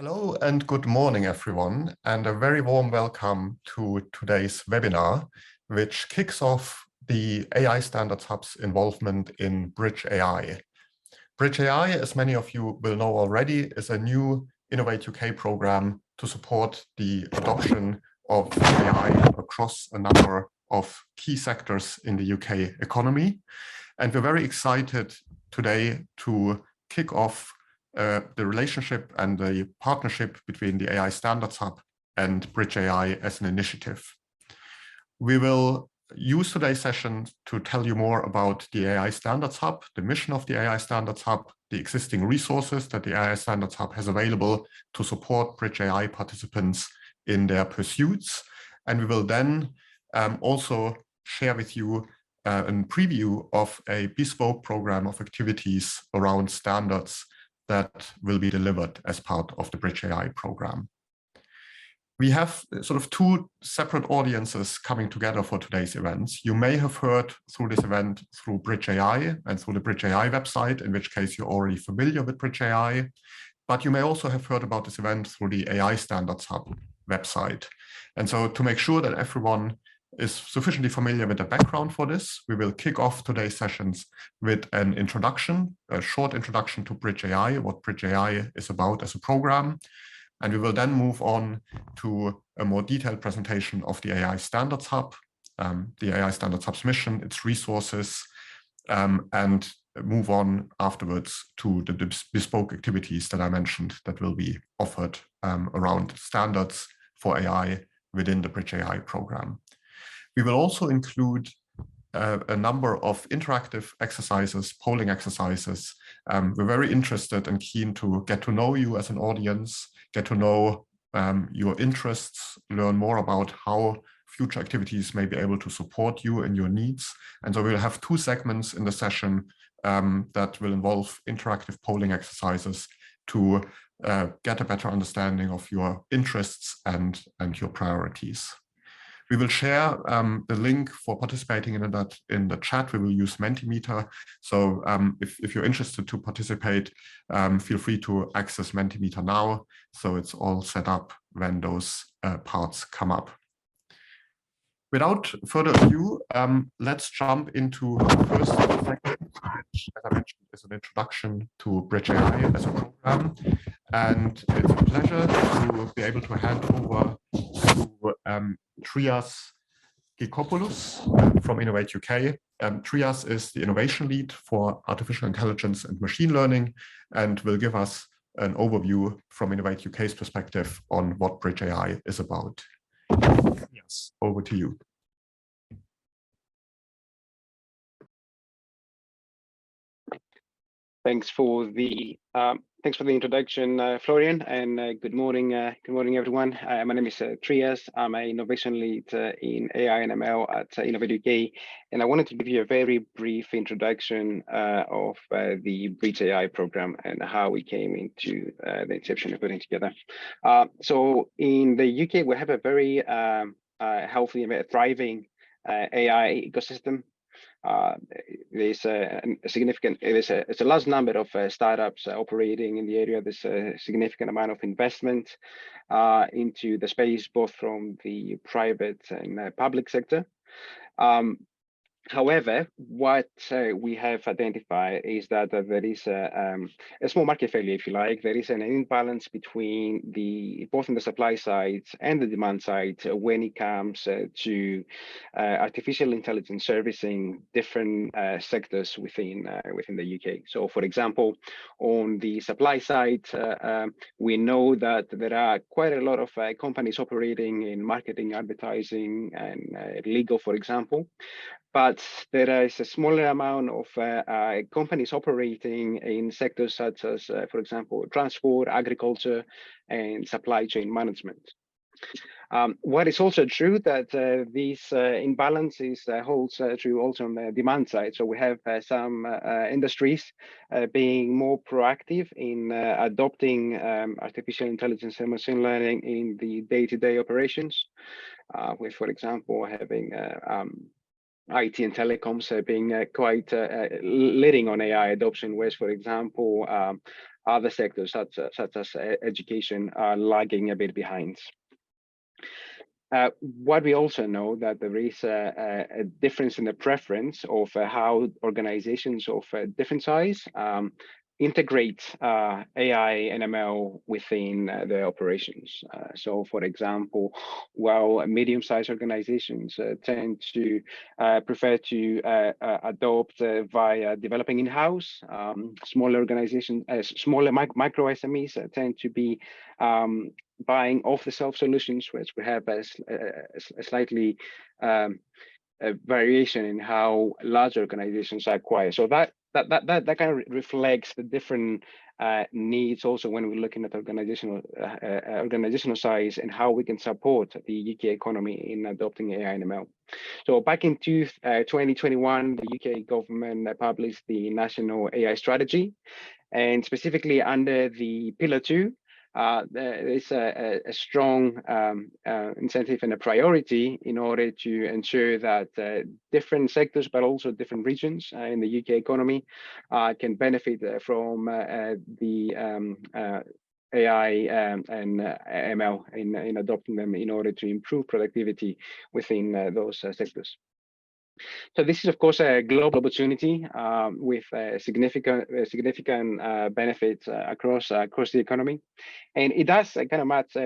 Hello and good morning, everyone, and a very warm welcome to today's webinar, which kicks off the AI Standards Hub's involvement in BridgeAI. BridgeAI, as many of you will know already, is a new Innovate UK program to support the adoption of AI across a number of key sectors in the UK economy. And we're very excited today to kick off the relationship and the partnership between the AI Standards Hub and BridgeAI as an initiative. We will use today's session to tell you more about the AI Standards Hub, the mission of the AI Standards Hub, the existing resources that the AI Standards Hub has available to support BridgeAI participants in their pursuits. And we will then also share with you a preview of a bespoke program of activities around standards that will be delivered as part of the BridgeAI program. We have sort of two separate audiences coming together for today's events. You may have heard through this event through BridgeAI and through the BridgeAI website, in which case you're already familiar with BridgeAI, but you may also have heard about this event through the AI Standards Hub website. And so to make sure that everyone is sufficiently familiar with the background for this, we will kick off today's sessions with an introduction, a short introduction to BridgeAI, what BridgeAI is about as a program. And we will then move on to a more detailed presentation of the AI Standards Hub, the AI Standards Hub's mission, its resources, and move on afterwards to the bespoke activities that I mentioned that will be offered around standards for AI within the BridgeAI program. We will also include a number of interactive exercises, polling exercises. We're very interested and keen to get to know you as an audience, get to know your interests, learn more about how future activities may be able to support you and your needs. And so we'll have two segments in the session that will involve interactive polling exercises to get a better understanding of your interests and your priorities. We will share the link for participating in the chat. We will use Mentimeter. So if you're interested to participate, feel free to access Mentimeter now. So it's all set up when those parts come up. Without further ado, let's jump into the first segment, which, as I mentioned, is an introduction to BridgeAI as a program. And it's a pleasure to be able to hand over to Trias Gikopoulos from Innovate UK. Trias is the innovation lead for artificial intelligence and machine learning, and will give us an overview from Innovate UK's perspective on what BridgeAI is about. Yes, over to you. Thanks for the introduction, Florian, and good morning, everyone. My name is Trias. I'm an innovation lead in AI and ML at Innovate UK, and I wanted to give you a very brief introduction of the BridgeAI program and how we came into the inception of putting together. So in the UK, we have a very healthy and thriving AI ecosystem. There's a large number of startups operating in the area. There's a significant amount of investment into the space, both from the private and public sector. However, what we have identified is that there is a small market failure, if you like. There is an imbalance between both on the supply side and the demand side when it comes to artificial intelligence servicing different sectors within the UK. So, for example, on the supply side, we know that there are quite a lot of companies operating in marketing, advertising, and legal, for example. But there is a smaller amount of companies operating in sectors such as, for example, transport, agriculture, and supply chain management. What is also true that this imbalance holds true also on the demand side. So we have some industries being more proactive in adopting artificial intelligence and machine learning in the day-to-day operations, with, for example, having IT and telecoms being quite leading on AI adoption, whereas, for example, other sectors such as education are lagging a bit behind. What we also know that there is a difference in the preference of how organizations of different size integrate AI and ML within their operations. So, for example, while medium-sized organizations tend to prefer to adopt via developing in-house, smaller organizations, smaller micro SMEs tend to be buying off-the-shelf solutions, which we have a slightly a variation in how large organizations acquire. So that kind of reflects the different needs also when we're looking at organizational size and how we can support the UK economy in adopting AI and ML. So back in 2021, the UK government published the National AI Strategy, and specifically under the Pillar 2, there is a strong incentive and a priority in order to ensure that different sectors, but also different regions in the UK economy can benefit from the AI and ML in adopting them in order to improve productivity within those sectors. So this is, of course, a global opportunity with significant benefits across the economy, and it does kind of match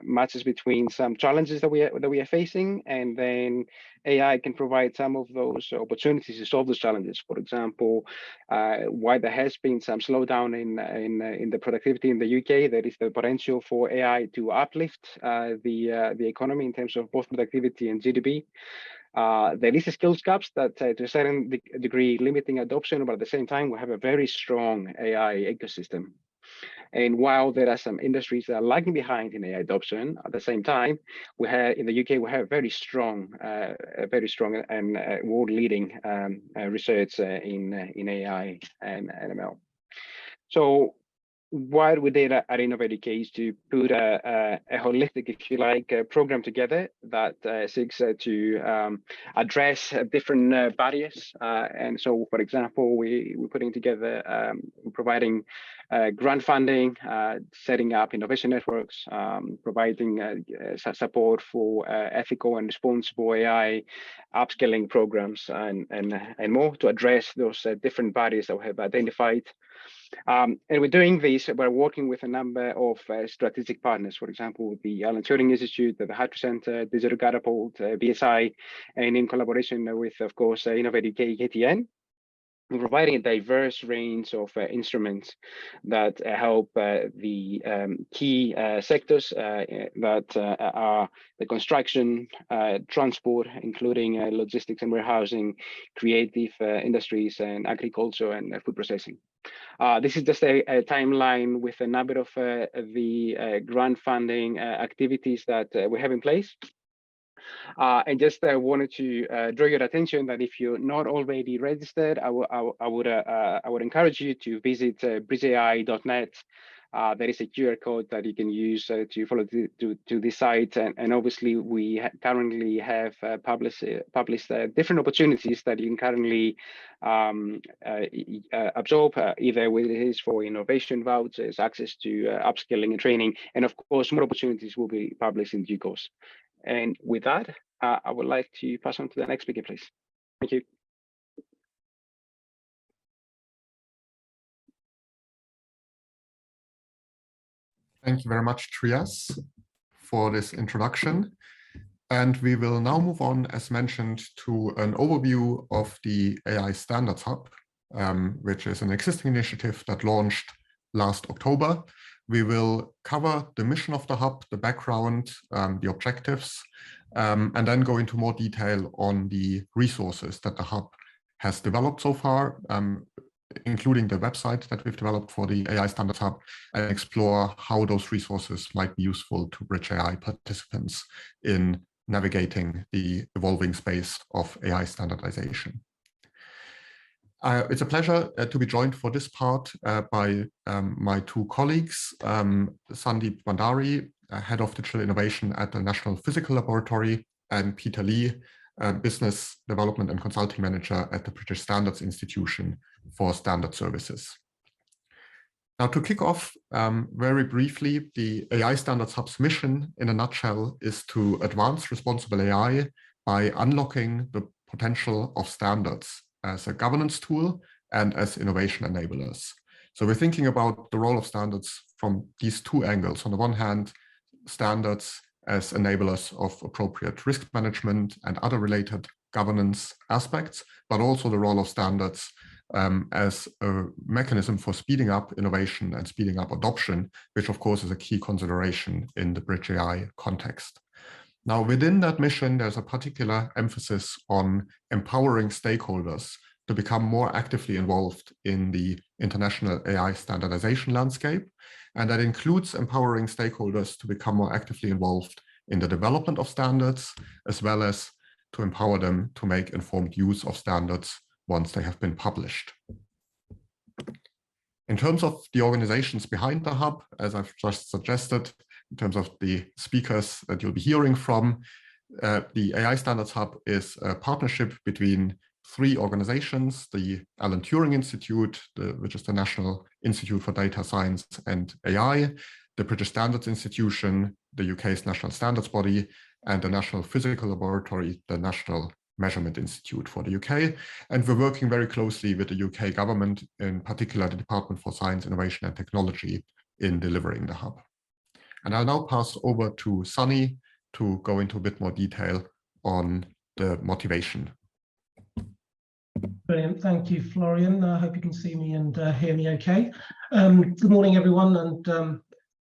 matches between some challenges that we are facing, and then AI can provide some of those opportunities to solve those challenges. For example, while there has been some slowdown in the productivity in the UK, there is the potential for AI to uplift the economy in terms of both productivity and GDP. There is a skills gaps that to a certain degree limiting adoption, but at the same time, we have a very strong AI ecosystem. And while there are some industries that are lagging behind in AI adoption, at the same time, we have in the UK, we have very strong and world-leading research in AI and ML. So what we did at Innovate UK is to put a holistic, if you like, program together that seeks to address different barriers. And so, for example, we're putting together, providing grant funding, setting up innovation networks, providing support for ethical and responsible AI, upskilling programs, and more to address those different barriers that we have identified. And we're doing this, we're working with a number of strategic partners, for example, the Alan Turing Institute, the Hydro Center, Digital Catapult, BSI, and in collaboration with, of course, Innovate UK, KTN. We're providing a diverse range of instruments that help the key sectors that are the construction, transport, including logistics and warehousing, creative industries, and agriculture and food processing. This is just a timeline with a number of the grant funding activities that we have in place. And just wanted to draw your attention that if you're not already registered, I would encourage you to visit BridgeAI.net. There is a QR code that you can use to follow to this site, and obviously we currently have published different opportunities that you can currently absorb, either with this for innovation vouchers, access to upskilling and training, and of course more opportunities will be published in due course. And with that, I would like to pass on to the next speaker, please. Thank you. Thank you very much, Trias, for this introduction. And we will now move on, as mentioned, to an overview of the AI Standards Hub, which is an existing initiative that launched last October. We will cover the mission of the hub, the background, the objectives, and then go into more detail on the resources that the hub has developed so far, including the website that we've developed for the AI Standards Hub, and explore how those resources might be useful to BridgeAI participants in navigating the evolving space of AI standardization. It's a pleasure to be joined for this part by my two colleagues, Sandeep Bandari, Head of Digital Innovation at the National Physical Laboratory, and Peter Lee, Business Development and Consulting Manager at the British Standards Institution for Standard Services. Now, to kick off very briefly, the AI Standards Hub's mission in a nutshell is to advance responsible AI by unlocking the potential of standards as a governance tool and as innovation enablers. So we're thinking about the role of standards from these two angles. On the one hand, standards as enablers of appropriate risk management and other related governance aspects, but also the role of standards as a mechanism for speeding up innovation and speeding up adoption, which of course is a key consideration in the BridgeAI context. Now, within that mission, there's a particular emphasis on empowering stakeholders to become more actively involved in the international AI standardization landscape. And that includes empowering stakeholders to become more actively involved in the development of standards, as well as to empower them to make informed use of standards once they have been published. In terms of the organizations behind the hub, as I've just suggested, in terms of the speakers that you'll be hearing from, the AI Standards Hub is a partnership between three organizations: the Alan Turing Institute, which is the National Institute for Data Science and AI, the British Standards Institution, the UK's national standards body, and the National Physical Laboratory, the National Measurement Institute for the UK. And we're working very closely with the UK government, in particular the Department for Science, Innovation and Technology, in delivering the hub. And I'll now pass over to Sunny to go into a bit more detail on the motivation. Brilliant. Thank you, Florian. I hope you can see me and hear me okay. Good morning, everyone. And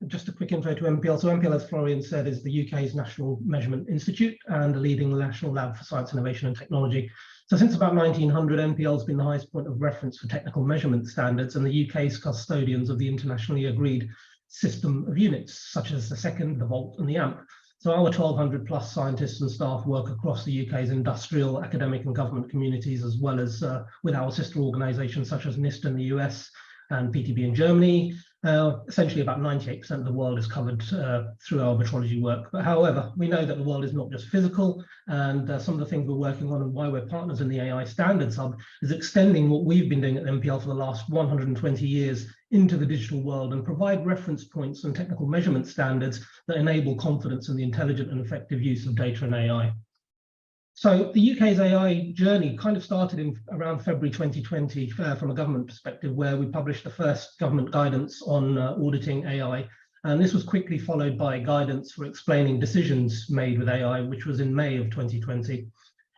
just a quick intro to MPL. So MPL, as Florian said, is the UK's National Measurement Institute and a leading national lab for science, innovation and technology. So since about 1900, MPL has been the highest point of reference for technical measurement standards and the UK's custodians of the internationally agreed system of units, such as the second, the volt and the amp. So our 1,200 plus scientists and staff work across the UK's industrial, academic and government communities, as well as with our sister organisations such as NIST in the US and PTB in Germany. Essentially about 98% of the world is covered through our metrology work. But however, we know that the world is not just physical, and some of the things we're working on and why we're partners in the AI Standards Hub is extending what we've been doing at MPL for the last 120 years into the digital world and provide reference points and technical measurement standards that enable confidence in the intelligent and effective use of data and AI. So the UK's AI journey kind of started in around February 2020 from a government perspective, where we published the first government guidance on auditing AI. And this was quickly followed by guidance for explaining decisions made with AI, which was in May of 2020.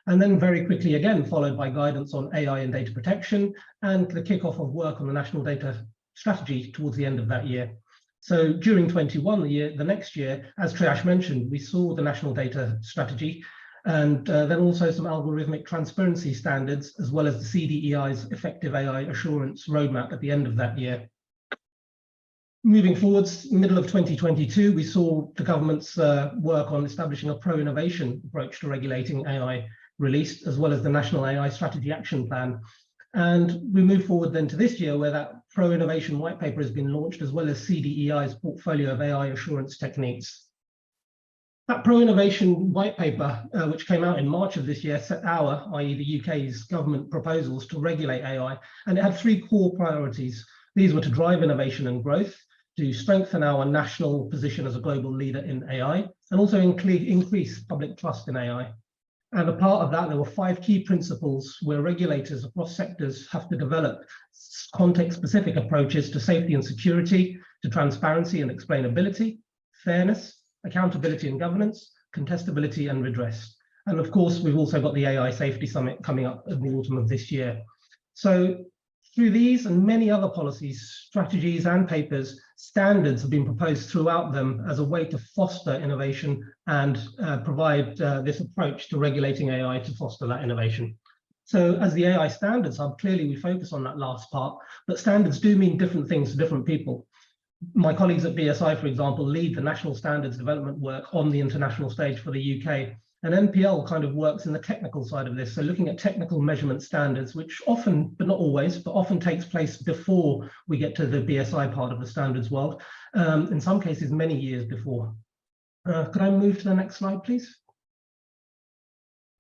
And then very quickly again, followed by guidance on AI and data protection and the kickoff of work on the National Data Strategy towards the end of that year. So during 21, the next year, as Triash mentioned, we saw the National Data Strategy, and then also some algorithmic transparency standards, as well as the CDEI's Effective AI Assurance Roadmap at the end of that year. Moving forwards, middle of 2022, we saw the government's work on establishing a pro-innovation approach to regulating AI released, as well as the National AI Strategy Action Plan. And we move forward then to this year, where that pro-innovation white paper has been launched, as well as CDEI's portfolio of AI assurance techniques. That pro-innovation white paper, which came out in March of this year, set our, i.e. the UK's government proposals to regulate AI, and it had three core priorities. These were to drive innovation and growth, to strengthen our national position as a global leader in AI, and also increase public trust in AI. And a part of that, there were 5 key principles where regulators across sectors have to develop context-specific approaches to safety and security, to transparency and explainability, fairness, accountability and governance, contestability and redress. And of course, we've also got the AI Safety Summit coming up in the autumn of this year. So through these and many other policies, strategies and papers, standards have been proposed throughout them as a way to foster innovation and provide this approach to regulating AI to foster that innovation. So as the AI Standards Hub, clearly we focus on that last part, but standards do mean different things to different people. My colleagues at BSI, for example, lead the national standards development work on the international stage for the UK. And NPL kind of works in the technical side of this. So looking at technical measurement standards, which often, but not always, but often takes place before we get to the BSI part of the standards world. In some cases, many years before. Could I move to the next slide, please?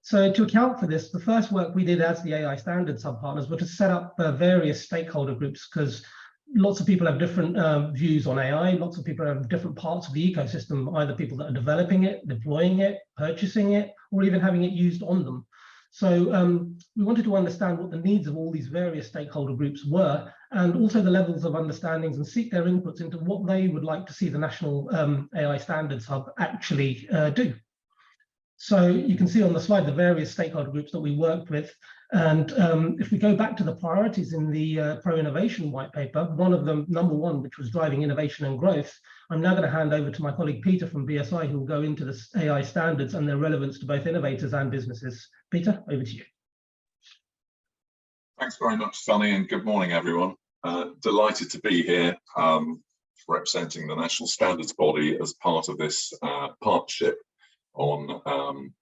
So to account for this, the first work we did as the AI Standards Hub partners were to set up various stakeholder groups, because lots of people have different views on AI. Lots of people have different parts of the ecosystem, either people that are developing it, deploying it, purchasing it, or even having it used on them. So we wanted to understand what the needs of all these various stakeholder groups were, and also the levels of understandings, and seek their inputs into what they would like to see the National AI Standards Hub actually do. So you can see on the slide the various stakeholder groups that we worked with. And if we go back to the priorities in the pro-innovation white paper, one of them, number one, which was driving innovation and growth, I'm now going to hand over to my colleague Peter from BSI, who will go into the AI standards and their relevance to both innovators and businesses. Peter, over to you. Thanks very much, Sunny, and good morning, everyone. Delighted to be here representing the National Standards Body as part of this partnership on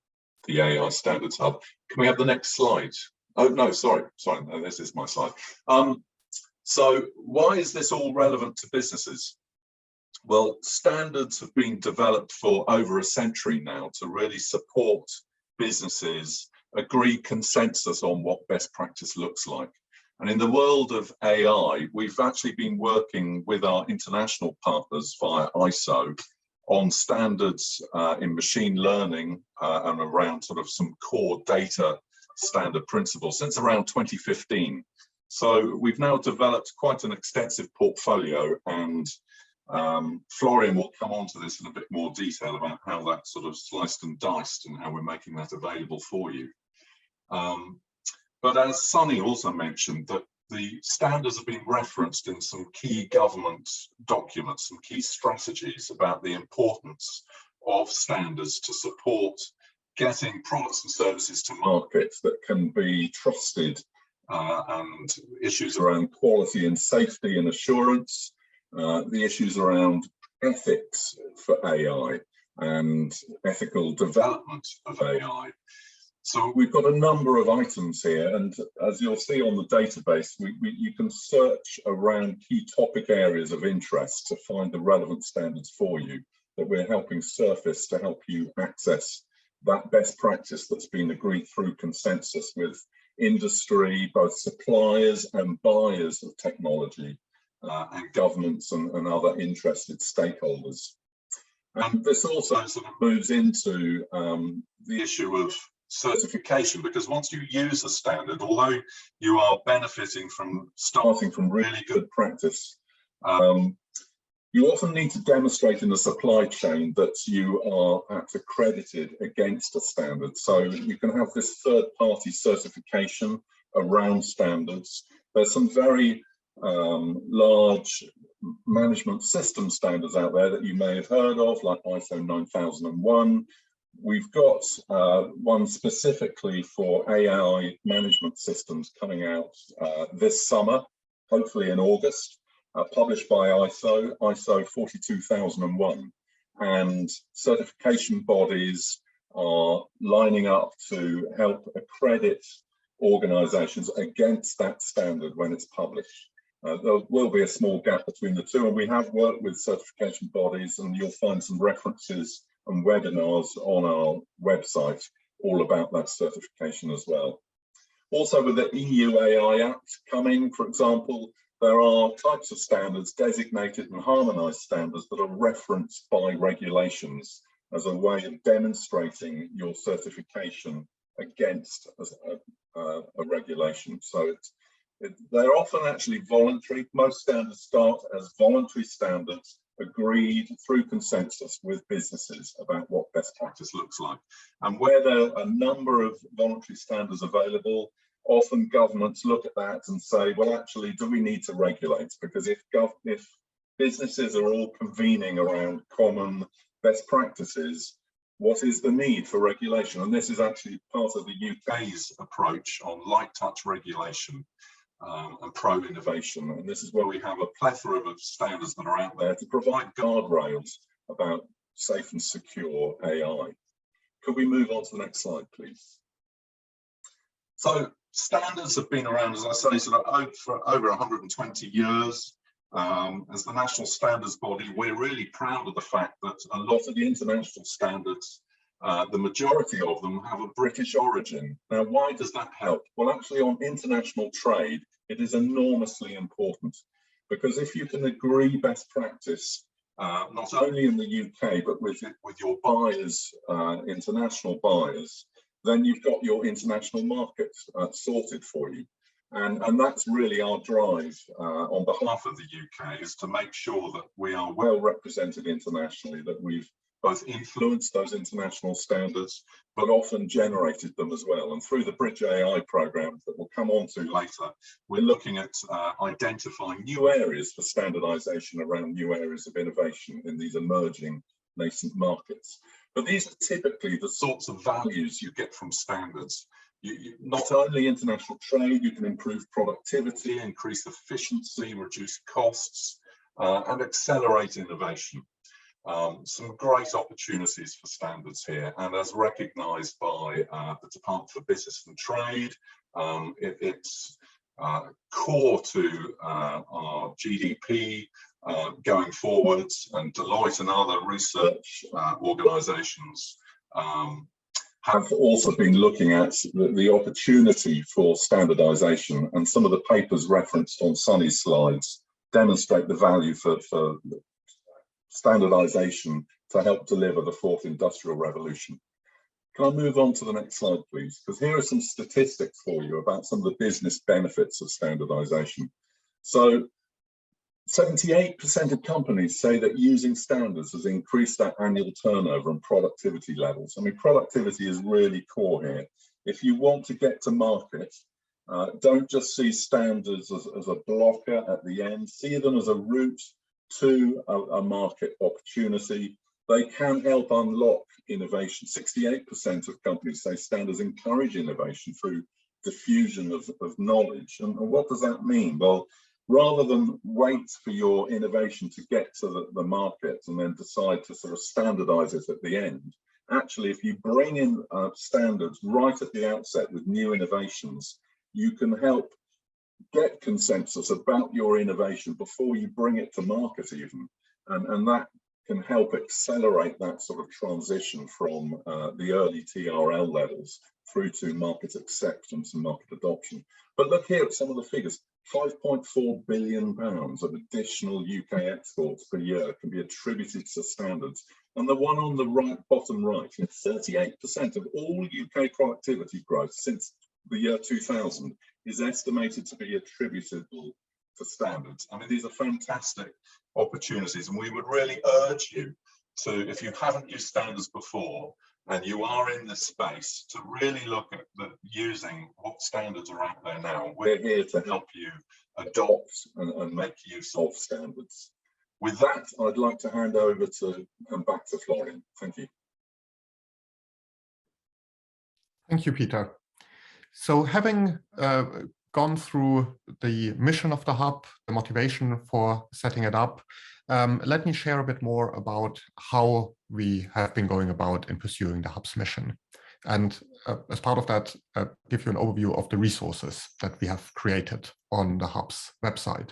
the AI Standards Hub. Can we have the next slide? Oh, no, sorry, no, this is my slide. So why is this all relevant to businesses? Well, standards have been developed for over a century now to really support businesses agree consensus on what best practice looks like. And in the world of AI, we've actually been working with our international partners via ISO on standards in machine learning and around sort of some core data standard principles since around 2015. So we've now developed quite an extensive portfolio, and Florian will come on to this in a bit more detail about how that's sort of sliced and diced and how we're making that available for you. But as Sunny also mentioned, that the standards have been referenced in some key government documents, some key strategies about the importance of standards to support getting products and services to market that can be trusted, and issues around quality and safety and assurance, the issues around ethics for AI and ethical development of AI. So we've got a number of items here, and as you'll see on the database, you can search around key topic areas of interest to find the relevant standards for you that we're helping surface to help you access that best practice that's been agreed through consensus with industry, both suppliers and buyers of technology, and governments and other interested stakeholders. And this also sort of moves into the issue of certification, because once you use a standard, although you are benefiting from starting from really good practice, you often need to demonstrate in the supply chain that you are accredited against a standard. So you can have this third-party certification around standards. There's some very large management system standards out there that you may have heard of, like ISO 9001. We've got one specifically for AI management systems coming out this summer, hopefully in August, published by ISO 42001. And certification bodies are lining up to help accredit organizations against that standard when it's published. There will be a small gap between the two, and we have worked with certification bodies, and you'll find some references and webinars on our website all about that certification as well. Also, with the EU AI Act coming, for example, there are types of standards, designated and harmonized standards, that are referenced by regulations as a way of demonstrating your certification against a regulation. So they're often actually voluntary. Most standards start as voluntary standards agreed through consensus with businesses about what best practice looks like. And where there are a number of voluntary standards available, often governments look at that and say, well, actually, do we need to regulate? Because if businesses are all convening around common best practices, what is the need for regulation? And this is actually part of the UK's approach on light touch regulation and pro-innovation. And this is where we have a plethora of standards that are out there to provide guardrails about safe and secure AI. Could we move on to the next slide, please? So standards have been around, as I say, sort of for over 120 years. As the National Standards Body, we're really proud of the fact that a lot of the international standards, the majority of them, have a British origin. Now, why does that help? Well, actually, on international trade, it is enormously important. because if you can agree best practice, not only in the UK, but with your buyers, international buyers, then you've got your international market sorted for you. And that's really our drive on behalf of the UK, is to make sure that we are well represented internationally, that we've both influenced those international standards, but often generated them as well. And through the BridgeAI program that we'll come on to later, we're looking at identifying new areas for standardization around new areas of innovation in these emerging nascent markets. But these are typically the sorts of values you get from standards. Not only international trade, you can improve productivity, increase efficiency, reduce costs, and accelerate innovation. Some great opportunities for standards here, and as recognised by the Department for Business and Trade, it's core to our GDP going forwards, and Deloitte and other research organisations have also been looking at the opportunity for standardisation, and some of the papers referenced on Sunny's slides demonstrate the value for standardization to help deliver the fourth industrial revolution. Can I move on to the next slide, please? Because here are some statistics for you about some of the business benefits of standardization. So 78% of companies say that using standards has increased their annual turnover and productivity levels. I mean, productivity is really core here. If you want to get to market, don't just see standards as a blocker at the end, see them as a route to a market opportunity. They can help unlock innovation. 68% of companies say standards encourage innovation through diffusion of knowledge. And what does that mean? Well, rather than wait for your innovation to get to the market and then decide to sort of standardize it at the end, actually, if you bring in standards right at the outset with new innovations, you can help get consensus about your innovation before you bring it to market even, and that can help accelerate that sort of transition from the early TRL levels through to market acceptance and market adoption. But look here at some of the figures. £5.4 billion of additional UK exports per year can be attributed to standards. And the one on the right, bottom right, 38% of all UK productivity growth since the year 2000 is estimated to be attributable to standards. I mean, these are fantastic opportunities, and we would really urge you to, if you haven't used standards before and you are in this space, to really look at using what standards are out there now. We're here to help you adopt and make use of standards. With that, I'd like to hand over to and back to Florian. Thank you. Thank you, Peter. So having gone through the mission of the hub, the motivation for setting it up, let me share a bit more about how we have been going about in pursuing the hub's mission. And as part of that, give you an overview of the resources that we have created on the hub's website.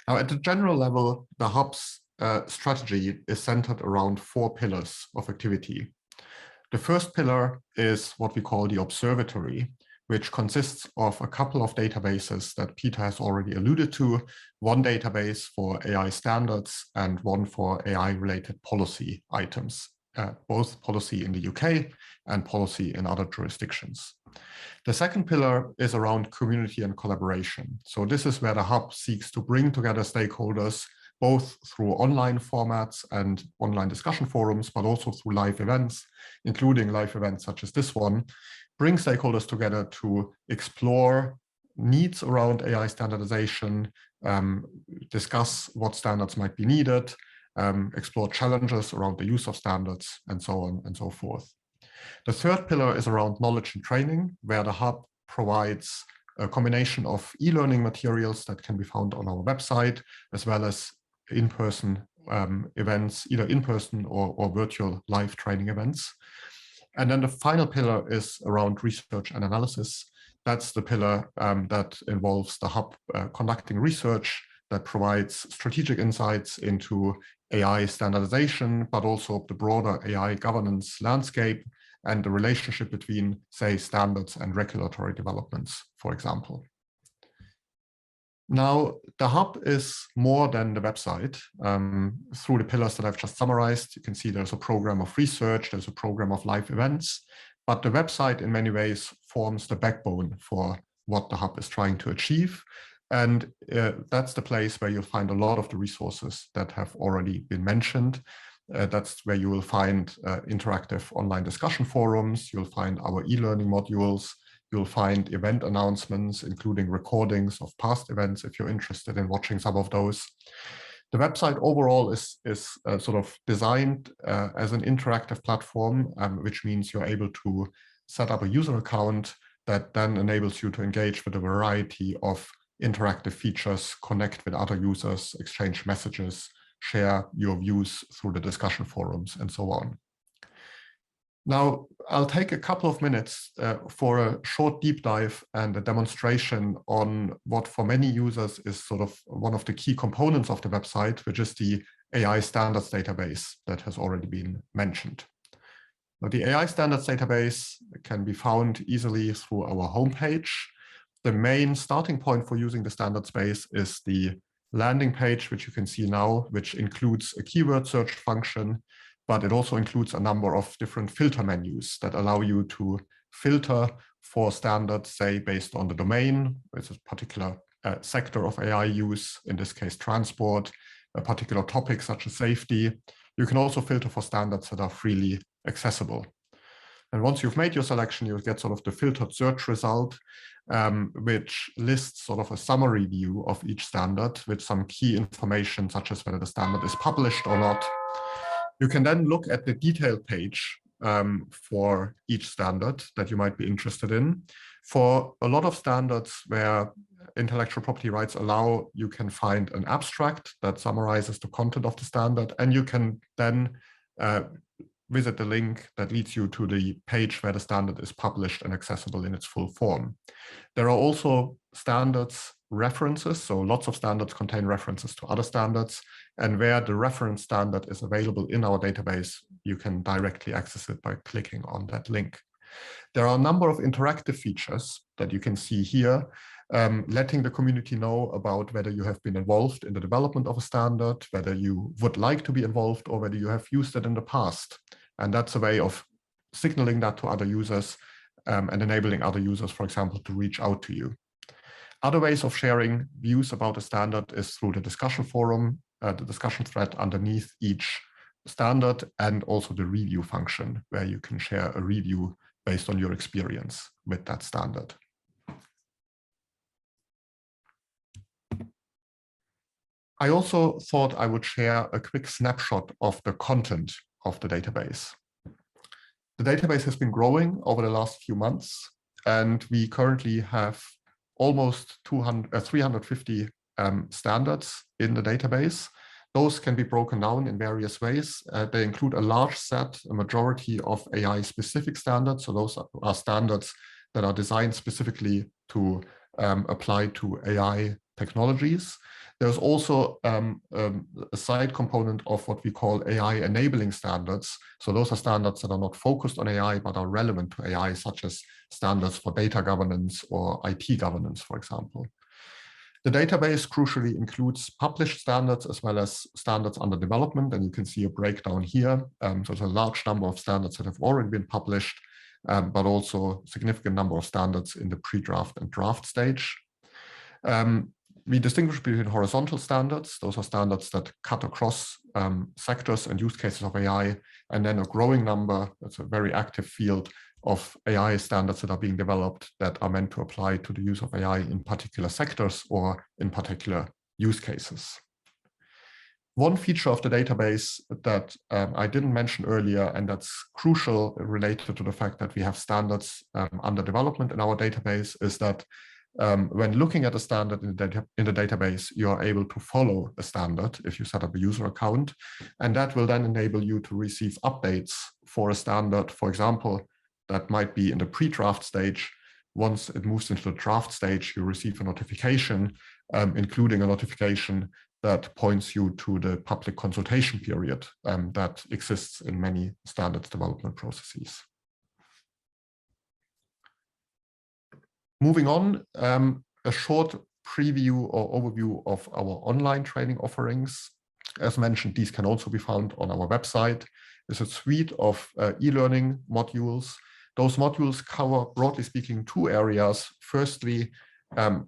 Now, at the general level, the hub's strategy is centered around 4 pillars of activity. The first pillar is what we call the observatory, which consists of a couple of databases that Peter has already alluded to, one database for AI standards and one for AI-related policy items, both policy in the UK and policy in other jurisdictions. The second pillar is around community and collaboration. So this is where the hub seeks to bring together stakeholders, both through online formats and online discussion forums, but also through live events, including live events such as this one, bring stakeholders together to explore needs around AI standardization, discuss what standards might be needed, explore challenges around the use of standards, and so on and so forth. The third pillar is around knowledge and training, where the hub provides a combination of e-learning materials that can be found on our website, as well as in-person events, either in-person or virtual live training events. And then the final pillar is around research and analysis. That's the pillar that involves the hub conducting research that provides strategic insights into AI standardization, but also the broader AI governance landscape and the relationship between, say, standards and regulatory developments, for example. Now, The hub is more than the website. Through the pillars that I've just summarized, you can see there's a program of research, there's a program of live events, but the website in many ways forms the backbone for what the hub is trying to achieve. And that's the place where you'll find a lot of the resources that have already been mentioned. That's where you will find interactive online discussion forums, you'll find our e-learning modules, you'll find event announcements, including recordings of past events if you're interested in watching some of those. The website overall is sort of designed as an interactive platform, which means you're able to set up a user account that then enables you to engage with a variety of interactive features, connect with other users, exchange messages, share your views through the discussion forums, and so on. Now, I'll take a couple of minutes for a short deep dive and a demonstration on what for many users is sort of one of the key components of the website, which is the AI standards database that has already been mentioned. Now, the AI standards database can be found easily through our homepage. The main starting point for using the standards base is the landing page, which you can see now, which includes a keyword search function, but it also includes a number of different filter menus that allow you to filter for standards, say, based on the domain, which is a particular sector of AI use, in this case, transport, a particular topic such as safety. You can also filter for standards that are freely accessible. And once you've made your selection, you'll get sort of the filtered search result, which lists sort of a summary view of each standard with some key information, such as whether the standard is published or not. You can then look at the detailed page for each standard that you might be interested in. For a lot of standards where intellectual property rights allow, you can find an abstract that summarizes the content of the standard, and you can then visit the link that leads you to the page where the standard is published and accessible in its full form. There are also standards references, so lots of standards contain references to other standards, and where the reference standard is available in our database, you can directly access it by clicking on that link. There are a number of interactive features that you can see here, letting the community know about whether you have been involved in the development of a standard, whether you would like to be involved, or whether you have used it in the past. And that's a way of signaling that to other users and enabling other users, for example, to reach out to you. Other ways of sharing views about a standard is through the discussion forum, the discussion thread underneath each standard, and also the review function, where you can share a review based on your experience with that standard. I also thought I would share a quick snapshot of the content of the database. The database has been growing over the last few months, and we currently have almost 350 standards in the database. Those can be broken down in various ways. They include a large set, a majority of AI-specific standards. So those are standards that are designed specifically to apply to AI technologies. There's also a side component of what we call AI enabling standards. So those are standards that are not focused on AI, but are relevant to AI, such as standards for data governance or IT governance, for example. The database crucially includes published standards as well as standards under development, and you can see a breakdown here. So there's a large number of standards that have already been published, but also a significant number of standards in the pre-draft and draft stage. We distinguish between horizontal standards. Those are standards that cut across sectors and use cases of AI, and then a growing number, that's a very active field, of AI standards that are being developed that are meant to apply to the use of AI in particular sectors or in particular use cases. One feature of the database that I didn't mention earlier, and that's crucial related to the fact that we have standards under development in our database, is that when looking at a standard in the database, you are able to follow a standard if you set up a user account, and that will then enable you to receive updates for a standard, for example, that might be in the pre-draft stage. Once it moves into the draft stage, you receive a notification, including a notification that points you to the public consultation period that exists in many standards development processes. Moving on, a short preview or overview of our online training offerings. As mentioned, these can also be found on our website. It's a suite of e-learning modules. Those modules cover, broadly speaking, two areas. Firstly,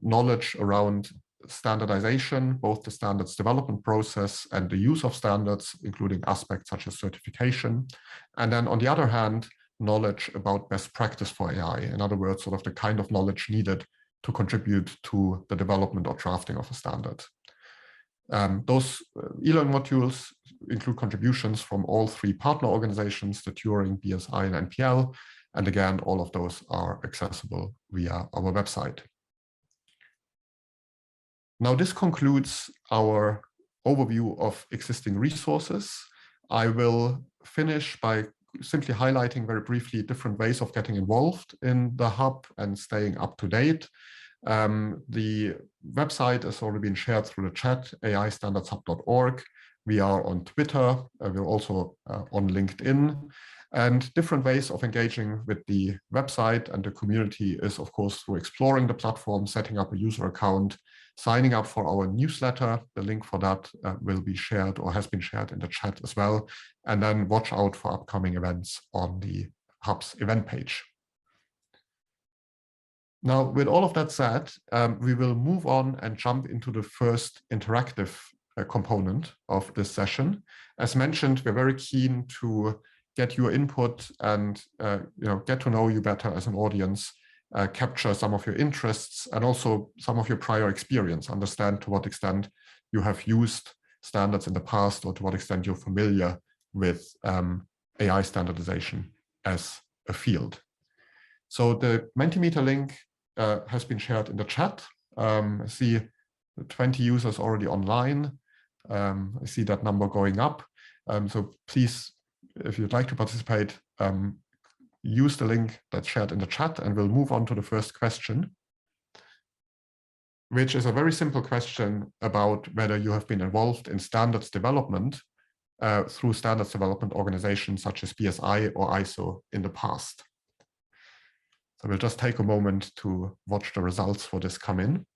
knowledge around standardization, both the standards development process and the use of standards, including aspects such as certification. And then on the other hand, knowledge about best practice for AI. In other words, sort of the kind of knowledge needed to contribute to the development or drafting of a standard. Those e-learning modules include contributions from all three partner organizations, the Turing, BSI, and NPL. And again, all of those are accessible via our website. Now, this concludes our overview of existing resources. I will finish by simply highlighting very briefly different ways of getting involved in the hub and staying up to date. The website has already been shared through the chat, aistandardshub.org. We are on Twitter. We're also on LinkedIn. And different ways of engaging with the website and the community is, of course, through exploring the platform, setting up a user account, signing up for our newsletter. The link for that will be shared or has been shared in the chat as well. And then watch out for upcoming events on the Hub's event page. Now, with all of that said, we will move on and jump into the first interactive component of this session. As mentioned, we're very keen to get your input and get to know you better as an audience, capture some of your interests and also some of your prior experience, understand to what extent you have used standards in the past or to what extent you're familiar with AI standardization as a field. So the Mentimeter link has been shared in the chat. I see 20 users already online. I see that number going up. So please, if you'd like to participate, use the link that's shared in the chat, and we'll move on to the first question, which is a very simple question about whether you have been involved in standards development through standards development organizations such as BSI or ISO in the past. So we'll just take a moment to watch the results for this come in.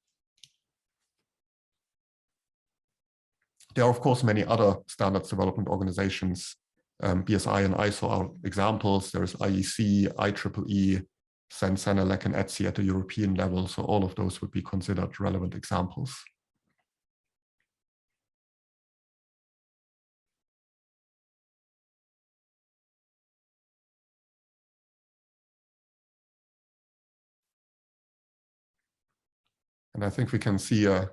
There are, of course, many other standards development organizations. BSI and ISO are examples. There's IEC, IEEE, CEN-CENELEC, and ETSI at the European level. So all of those would be considered relevant examples. And I think we can see a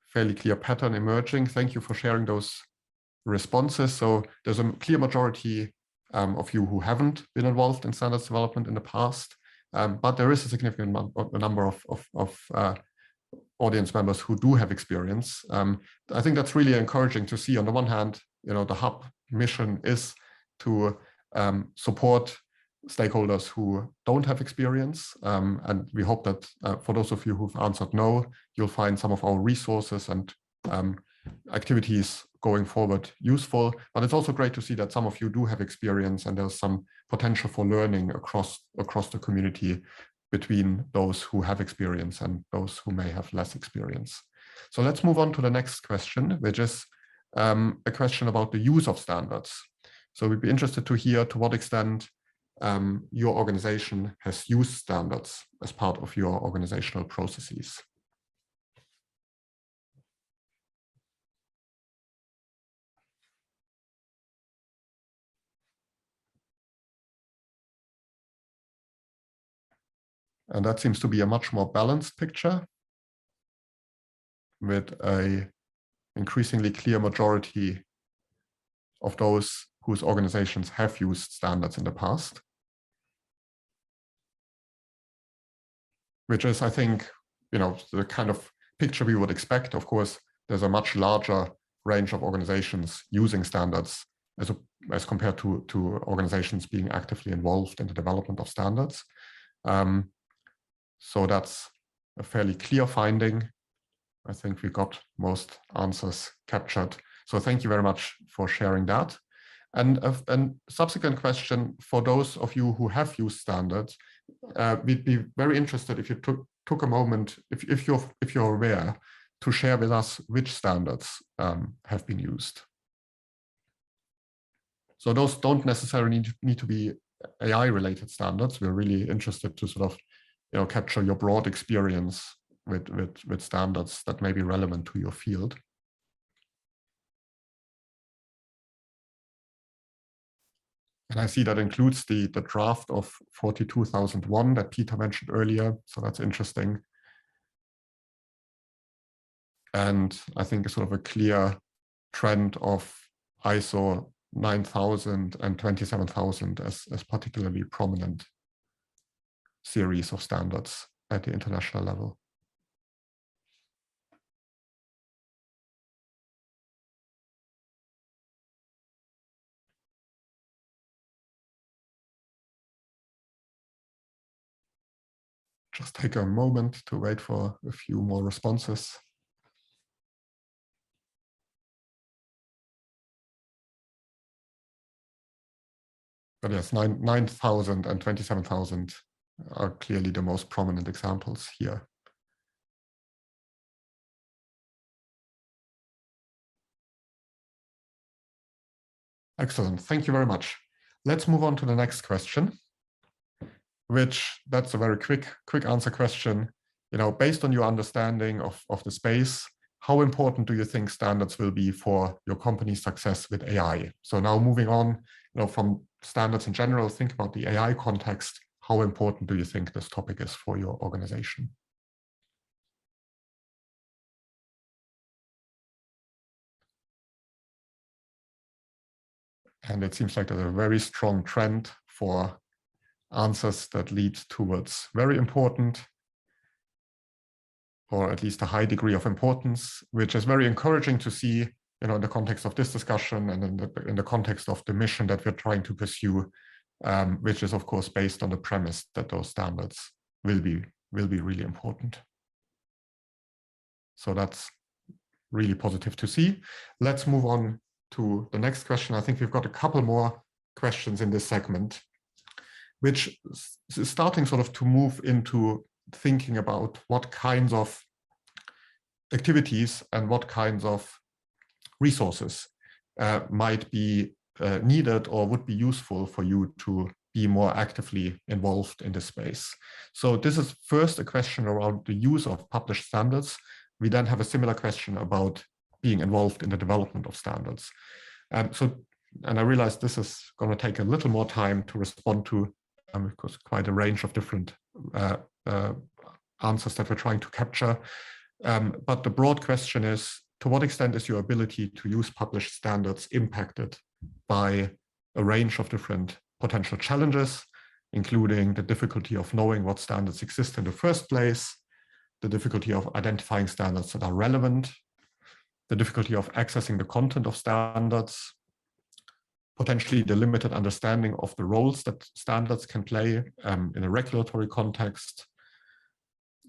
fairly clear pattern emerging. Thank you for sharing those responses. So there's a clear majority of you who haven't been involved in standards development in the past, but there is a significant number of audience members who do have experience. I think that's really encouraging to see. On the one hand, the Hub mission is to support stakeholders who don't have experience. And we hope that for those of you who've answered no, you'll find some of our resources and activities going forward useful. But it's also great to see that some of you do have experience and there's some potential for learning across the community between those who have experience and those who may have less experience. So let's move on to the next question, which is a question about the use of standards. So we'd be interested to hear to what extent your organization has used standards as part of your organizational processes. And that seems to be a much more balanced picture with an increasingly clear majority of those whose organizations have used standards in the past. Which is, I think, the kind of picture we would expect. Of course, there's a much larger range of organizations using standards as compared to organizations being actively involved in the development of standards. So that's a fairly clear finding. I think we got most answers captured. So thank you very much for sharing that. And a subsequent question for those of you who have used standards, we'd be very interested if you took a moment, if you're aware, to share with us which standards have been used. So those don't necessarily need to be AI-related standards. We're really interested to sort of, capture your broad experience with standards that may be relevant to your field. And I see that includes the draft of 42001 that Peter mentioned earlier. So that's interesting. And I think a sort of a clear trend of ISO 9000 and 27000 as particularly prominent series of standards at the international level. Just take a moment to wait for a few more responses. But yes, 9000 and 27000 are clearly the most prominent examples here. Excellent, thank you very much. Let's move on to the next question, that's a very quick answer question. Based on your understanding of the space, how important do you think standards will be for your company's success with AI? So now moving on, from standards in general, think about the AI context. How important do you think this topic is for your organization? And it seems like there's a very strong trend for answers that lead towards very important, or at least a high degree of importance, which is very encouraging to see, in the context of this discussion and in the context of the mission that we're trying to pursue, which is of course based on the premise that those standards will be really important. So that's really positive to see. Let's move on to the next question. I think we've got a couple more questions in this segment, which is starting sort of to move into thinking about what kinds of activities and what kinds of resources might be needed or would be useful for you to be more actively involved in this space. So this is first a question around the use of published standards. We then have a similar question about being involved in the development of standards. And I realize this is going to take a little more time to respond to, because quite a range of different answers that we're trying to capture. But the broad question is, to what extent is your ability to use published standards impacted by a range of different potential challenges, including the difficulty of knowing what standards exist in the first place, the difficulty of identifying standards that are relevant, the difficulty of accessing the content of standards, potentially the limited understanding of the roles that standards can play in a regulatory context,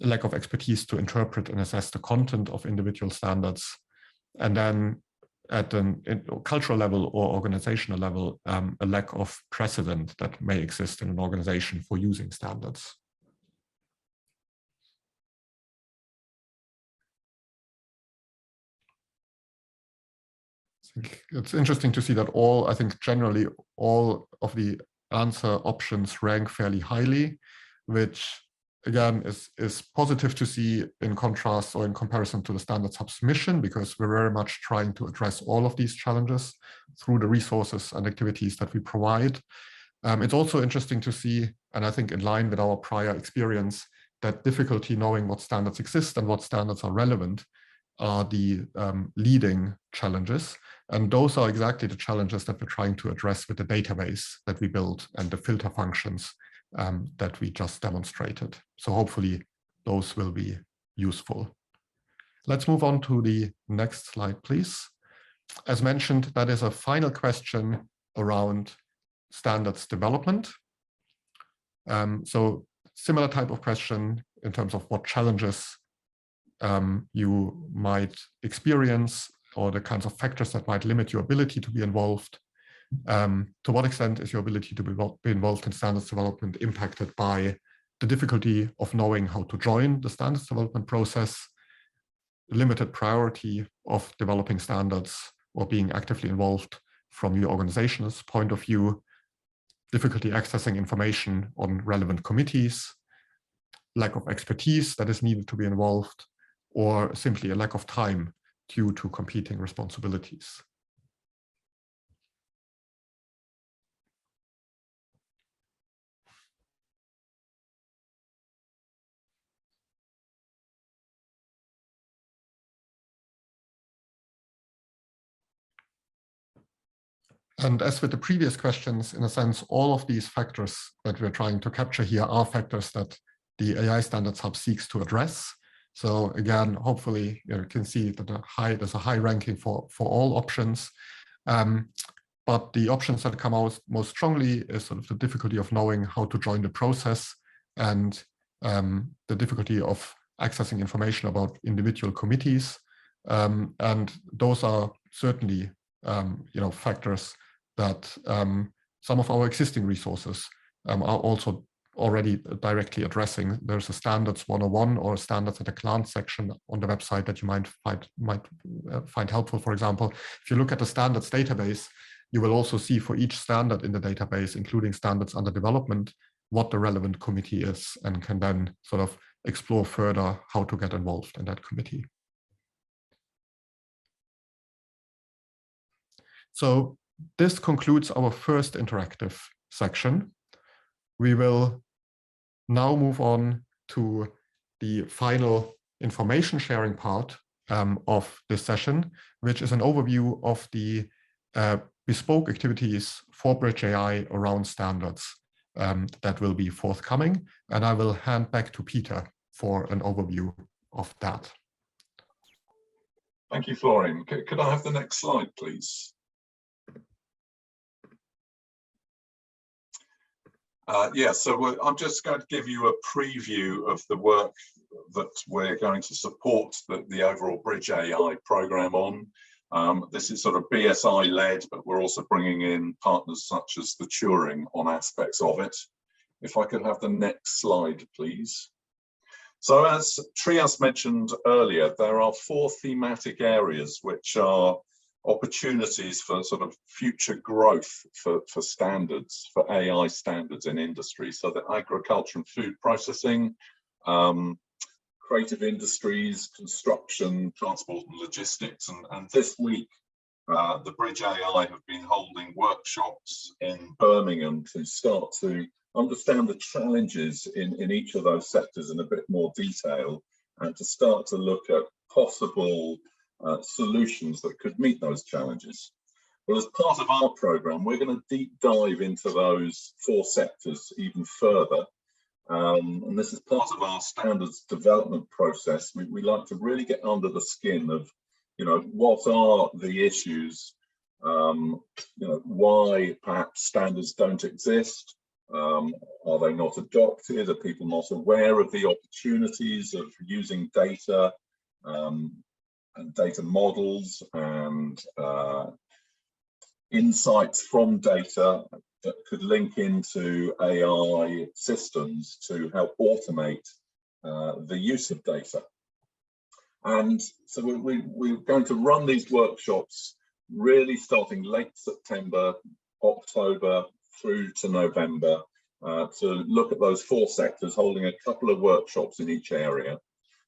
lack of expertise to interpret and assess the content of individual standards, and then at a cultural level or organizational level, a lack of precedent that may exist in an organization for using standards. I think it's interesting to see that I think generally all of the answer options rank fairly highly, which again is positive to see in contrast or in comparison to the Standards Hub's mission, because we're very much trying to address all of these challenges through the resources and activities that we provide. It's also interesting to see, and I think in line with our prior experience, that difficulty knowing what standards exist and what standards are relevant are the leading challenges. And those are exactly the challenges that we're trying to address with the database that we built and the filter functions that we just demonstrated. So hopefully those will be useful. Let's move on to the next slide, please. As mentioned, that is a final question around standards development. So similar type of question in terms of what challenges you might experience or the kinds of factors that might limit your ability to be involved. To what extent is your ability to be involved in standards development impacted by the difficulty of knowing how to join the standards development process, limited priority of developing standards or being actively involved from your organization's point of view, difficulty accessing information on relevant committees, lack of expertise that is needed to be involved, or simply a lack of time due to competing responsibilities. And as with the previous questions, in a sense, all of these factors that we're trying to capture here are factors that the AI Standards Hub seeks to address. So again, hopefully you can see that there's a high ranking for all options. But the options that come out most strongly is sort of the difficulty of knowing how to join the process and the difficulty of accessing information about individual committees. And those are certainly factors that some of our existing resources are also already directly addressing. There's a standards 101 or a standards at a glance section on the website that you might find helpful. For example, if you look at the standards database, you will also see for each standard in the database, including standards under development, what the relevant committee is, and can then sort of explore further how to get involved in that committee. So this concludes our first interactive section. We will now move on to the final information sharing part of this session, which is an overview of the bespoke activities for BridgeAI around standards that will be forthcoming. And I will hand back to Peter for an overview of that. Thank you, Florian. Could I have the next slide, please? So I'm just going to give you a preview of the work that we're going to support the overall BridgeAI program on. This is sort of BSI led, but we're also bringing in partners such as the Turing on aspects of it. If I could have the next slide, please. So as Trias mentioned earlier, there are 4 thematic areas which are opportunities for sort of future growth for standards, for AI standards in industry. So the agriculture and food processing, creative industries, construction, transport and logistics. And this week, the BridgeAI have been holding workshops in Birmingham to start to understand the challenges in each of those sectors in a bit more detail, and to start to look at possible solutions that could meet those challenges. Well, as part of our program, we're going to deep dive into those 4 sectors even further. And this is part of our standards development process. We like to really get under the skin of, what are the issues, why perhaps standards don't exist, are they not adopted, are people not aware of the opportunities of using data and data models and insights from data that could link into AI systems to help automate the use of data. And so we're going to run these workshops really starting late September, October through to November to look at those 4 sectors, holding a couple of workshops in each area.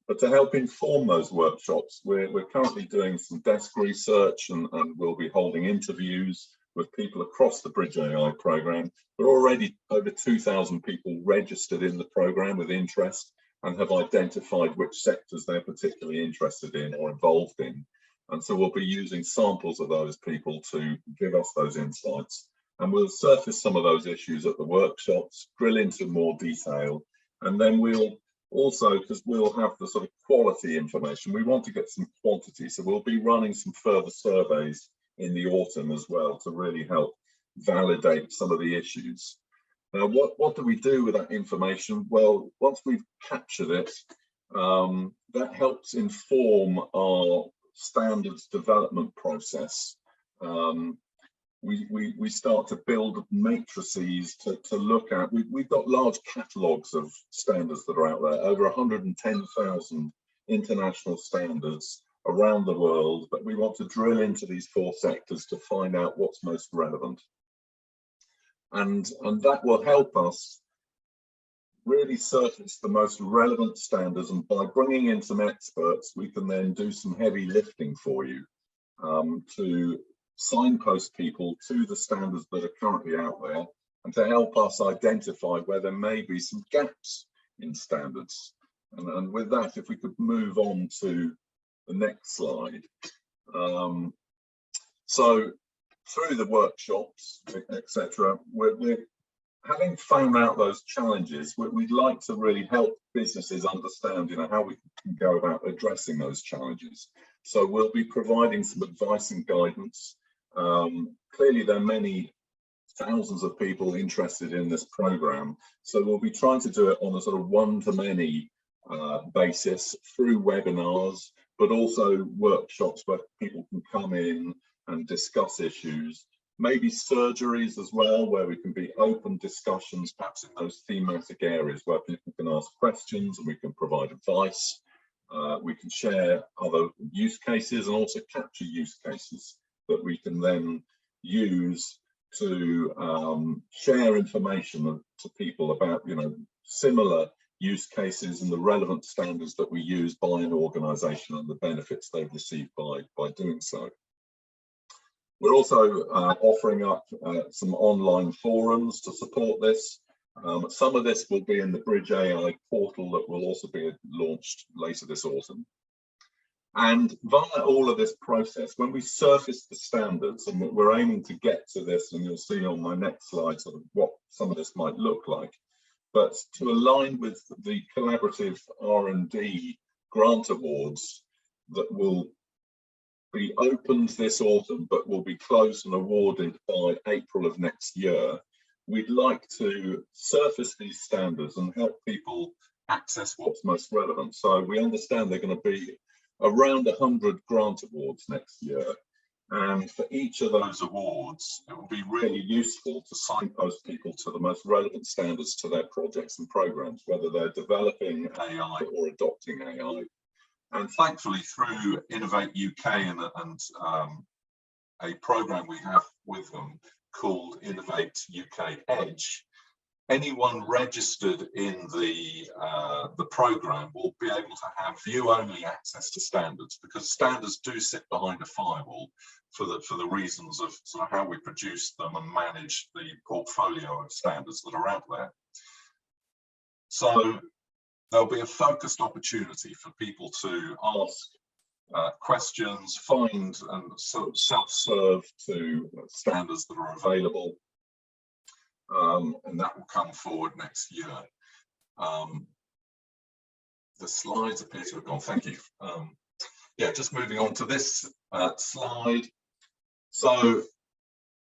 But to help inform those workshops, we're currently doing some desk research and we'll be holding interviews with people across the BridgeAI program. There are already over 2,000 people registered in the program with interest and have identified which sectors they're particularly interested in or involved in. And so we'll be using samples of those people to give us those insights. And we'll surface some of those issues at the workshops, drill into more detail, and then we'll also, because we'll have the sort of quality information, we want to get some quantity. So we'll be running some further surveys in the autumn as well to really help validate some of the issues. Now, what do we do with that information? Well, once we've captured it, that helps inform our standards development process. we start to build matrices to look at. We've got large catalogues of standards that are out there, over 110,000 international standards around the world, but we want to drill into these 4 sectors to find out what's most relevant. And that will help us really surface the most relevant standards, and by bringing in some experts, we can then do some heavy lifting for you to signpost people to the standards that are currently out there, and to help us identify where there may be some gaps in standards. And with that, if we could move on to the next slide. So through the workshops, etc., we're having found out those challenges, we'd like to really help businesses understand, how we can go about addressing those challenges. So we'll be providing some advice and guidance. Clearly, there are many thousands of people interested in this program, so we'll be trying to do it on a sort of one-to-many basis through webinars, but also workshops where people can come in and discuss issues. Maybe surgeries as well, where we can be open discussions, perhaps in those thematic areas where people can ask questions and we can provide advice. We can share other use cases and also capture use cases that we can then use to share information to people about, similar use cases and the relevant standards that we use by an organization and the benefits they've received by doing so. We're also offering up some online forums to support this. Some of this will be in the BridgeAI portal that will also be launched later this autumn. And via all of this process, when we surface the standards, and we're aiming to get to this, and you'll see on my next slide sort of what some of this might look like, but to align with the collaborative R&D grant awards that will be opened this autumn, but will be closed and awarded by April of next year, we'd like to surface these standards and help people access what's most relevant. So we understand they're going to be around 100 grant awards next year. And for each of those awards, it will be really useful to signpost people to the most relevant standards to their projects and programs, whether they're developing AI or adopting AI. And thankfully, through Innovate UK and a program we have with them called Innovate UK Edge, anyone registered in the program will be able to have view-only access to standards, because standards do sit behind a firewall for the reasons of sort of how we produce them and manage the portfolio of standards that are out there. So there'll be a focused opportunity for people to ask questions, find and sort of self-serve to standards that are available, and that will come forward next year. The slides appear to have gone. Thank you. Yeah, just moving on to this slide. So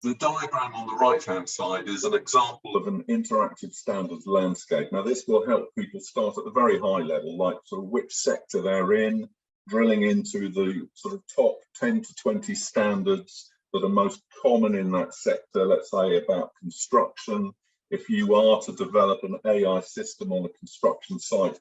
the diagram on the right-hand side is an example of an interactive standards landscape. Now, this will help people start at the very high level, like sort of which sector they're in, drilling into the sort of top 10 to 20 standards that are most common in that sector, let's say about construction. If you are to develop an AI system on a construction site,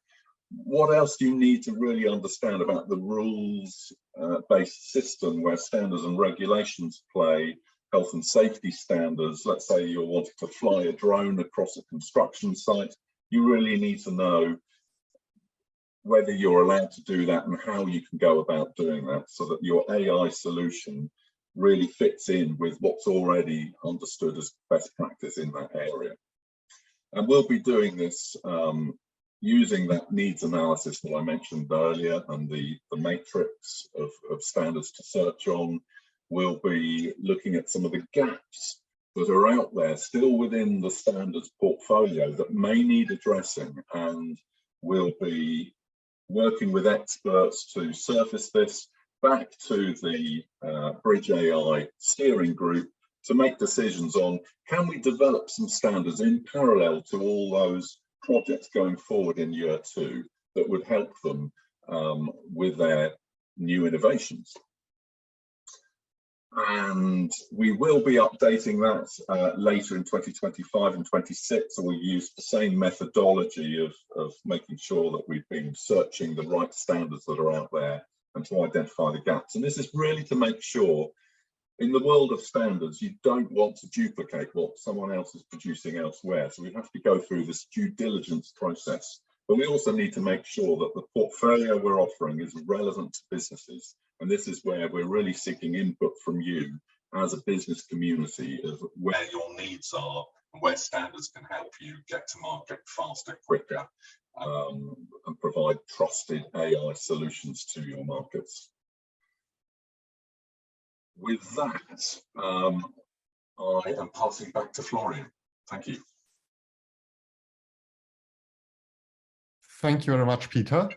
what else do you need to really understand about the rules-based system where standards and regulations play? Health and safety standards. Let's say you're wanting to fly a drone across a construction site. You really need to know whether you're allowed to do that and how you can go about doing that, so that your AI solution really fits in with what's already understood as best practice in that area. And we'll be doing this using that needs analysis that I mentioned earlier and the matrix of standards to search on. We'll be looking at some of the gaps that are out there still within the standards portfolio that may need addressing, and we'll be working with experts to surface this back to the BridgeAI steering group to make decisions on, can we develop some standards in parallel to all those projects going forward in year 2 that would help them with their new innovations. And we will be updating that later in 2025 and 26. So we'll use the same methodology of making sure that we've been searching the right standards that are out there and to identify the gaps. And this is really to make sure, in the world of standards, you don't want to duplicate what someone else is producing elsewhere. So we have to go through this due diligence process. But we also need to make sure that the portfolio we're offering is relevant to businesses. And this is where we're really seeking input from you as a business community of where your needs are and where standards can help you get to market faster, quicker, and provide trusted AI solutions to your markets. With that, I am passing back to Florian. Thank you. Thank you very much, Peter.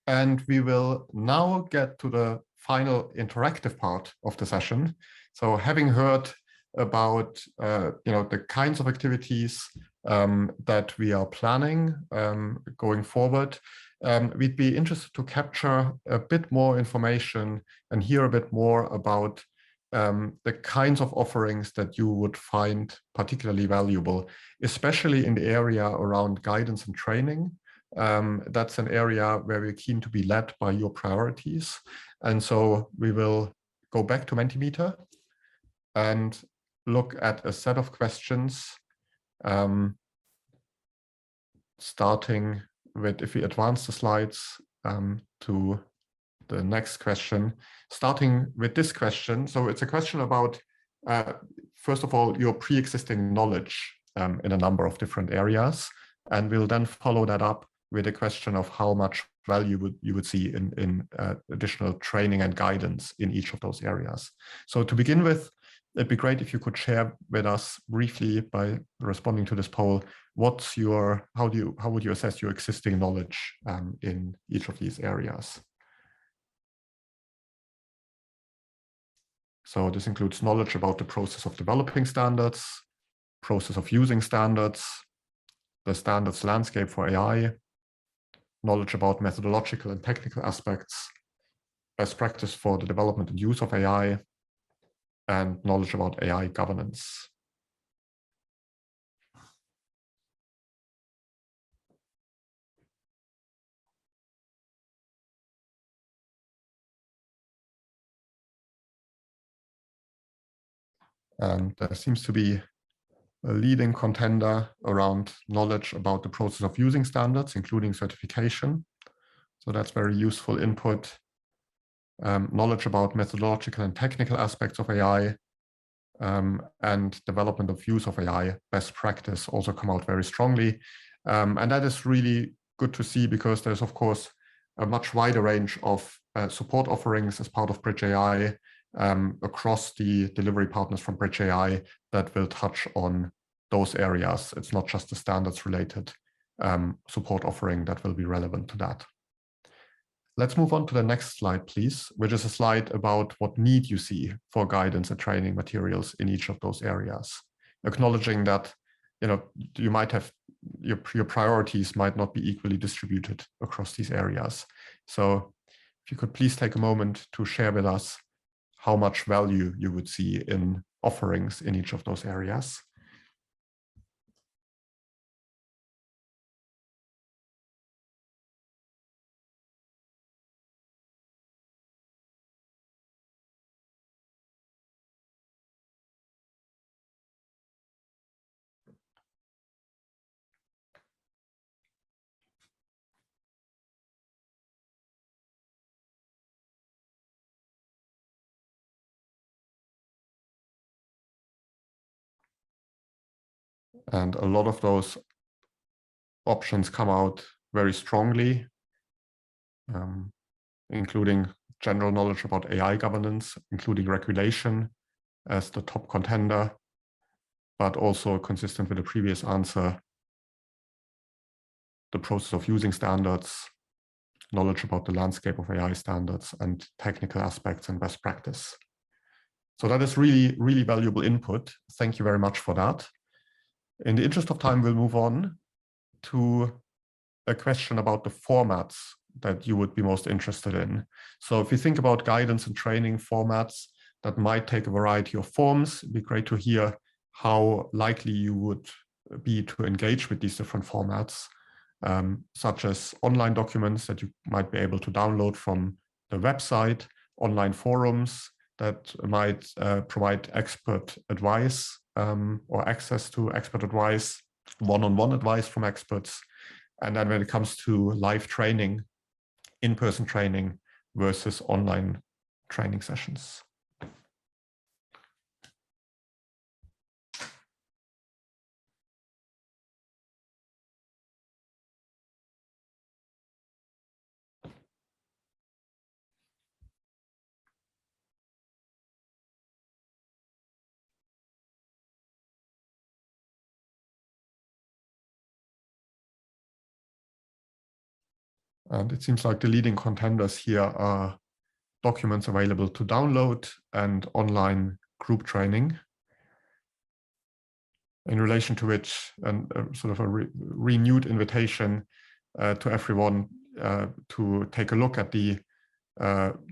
And we will now get to the final interactive part of the session. So having heard about the kinds of activities that we are planning going forward, we'd be interested to capture a bit more information and hear a bit more about the kinds of offerings that you would find particularly valuable, especially in the area around guidance and training. That's an area where we're keen to be led by your priorities. And so we will go back to Mentimeter and look at a set of questions, starting with, if we advance the slides to the next question, starting with this question. So it's a question about, first of all, your pre-existing knowledge in a number of different areas. And we'll then follow that up with a question of how much value you would see in additional training and guidance in each of those areas. So to begin with, it'd be great if you could share with us briefly, by responding to this poll, how would you assess your existing knowledge in each of these areas? So this includes knowledge about the process of developing standards, process of using standards, the standards landscape for AI, knowledge about methodological and technical aspects, best practice for the development and use of AI, and knowledge about AI governance. And there seems to be a leading contender around knowledge about the process of using standards, including certification. So that's very useful input. Knowledge about methodological and technical aspects of AI, and development of use of AI, best practice, also come out very strongly. And that is really good to see, because there's, of course, a much wider range of support offerings as part of BridgeAI across the delivery partners from BridgeAI that will touch on those areas. It's not just the standards related support offering that will be relevant to that. Let's move on to the next slide, please, which is a slide about what need you see for guidance and training materials in each of those areas, acknowledging that you might have your priorities might not be equally distributed across these areas. So if you could please take a moment to share with us how much value you would see in offerings in each of those areas. And a lot of those options come out very strongly, including general knowledge about AI governance, including regulation as the top contender, but also consistent with the previous answer, the process of using standards, knowledge about the landscape of AI standards, and technical aspects and best practice. So that is really, really valuable input. Thank you very much for that. In the interest of time, we'll move on to a question about the formats that you would be most interested in. So if you think about guidance and training formats, that might take a variety of forms. It'd be great to hear how likely you would be to engage with these different formats, such as online documents that you might be able to download from the website, online forums that might provide expert advice or access to expert advice, one-on-one advice from experts. And then when it comes to live training, in-person training versus online training sessions. And it seems like the leading contenders here are documents available to download and online group training, in relation to which sort of a renewed invitation to everyone to take a look at the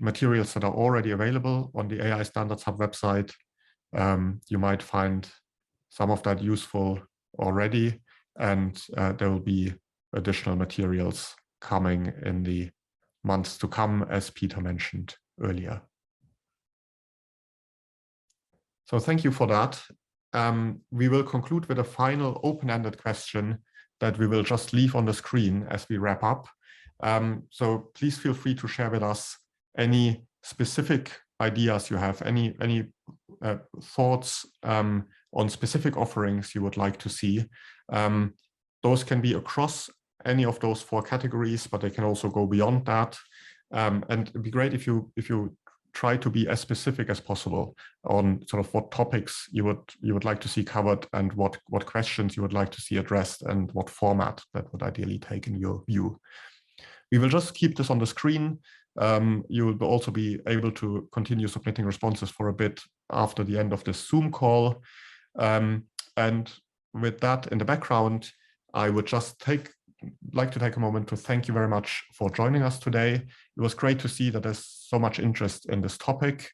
materials that are already available on the AI Standards Hub website. You might find some of that useful already, and there will be additional materials coming in the months to come, as Peter mentioned earlier. So thank you for that. We will conclude with a final open-ended question that we will just leave on the screen as we wrap up. So please feel free to share with us any specific ideas you have, any thoughts on specific offerings you would like to see. Those can be across any of those 4 categories, but they can also go beyond that. And it'd be great if you try to be as specific as possible on sort of what topics you would like to see covered, and what questions you would like to see addressed, and what format that would ideally take in your view. We will just keep this on the screen. You will also be able to continue submitting responses for a bit after the end of this Zoom call. And with that in the background, I would just like to take a moment to thank you very much for joining us today. It was great to see that there's so much interest in this topic.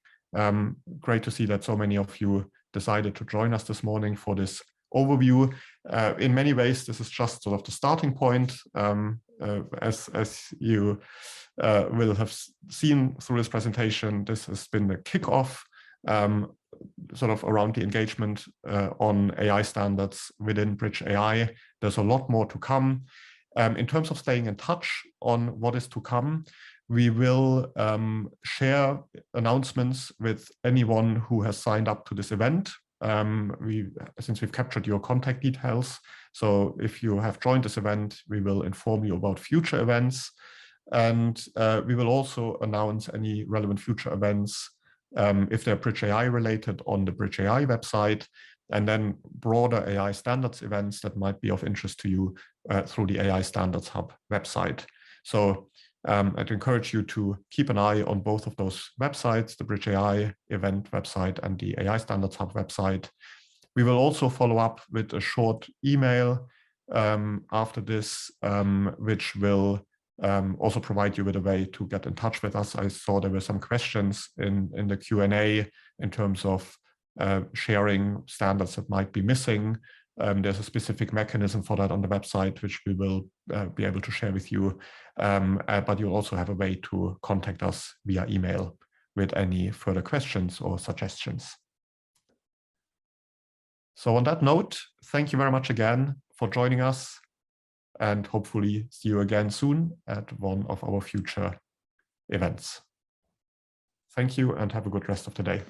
Great to see that so many of you decided to join us this morning for this overview. In many ways, this is just sort of the starting point. As you will have seen through this presentation, this has been the kickoff sort of around the engagement on AI standards within BridgeAI. There's a lot more to come. In terms of staying in touch on what is to come, we will share announcements with anyone who has signed up to this event. Since we've captured your contact details, so if you have joined this event, we will inform you about future events, and we will also announce any relevant future events if they're BridgeAI related on the BridgeAI website, and then broader AI standards events that might be of interest to you through the AI Standards Hub website. So I'd encourage you to keep an eye on both of those websites, the BridgeAI event website and the AI Standards Hub website. We will also follow up with a short email after this, which will also provide you with a way to get in touch with us. I saw there were some questions in the Q&A in terms of sharing standards that might be missing. There's a specific mechanism for that on the website, which we will be able to share with you. But you'll also have a way to contact us via email with any further questions or suggestions. So on that note, thank you very much again for joining us, and hopefully see you again soon at one of our future events. Thank you, and have a good rest of the day.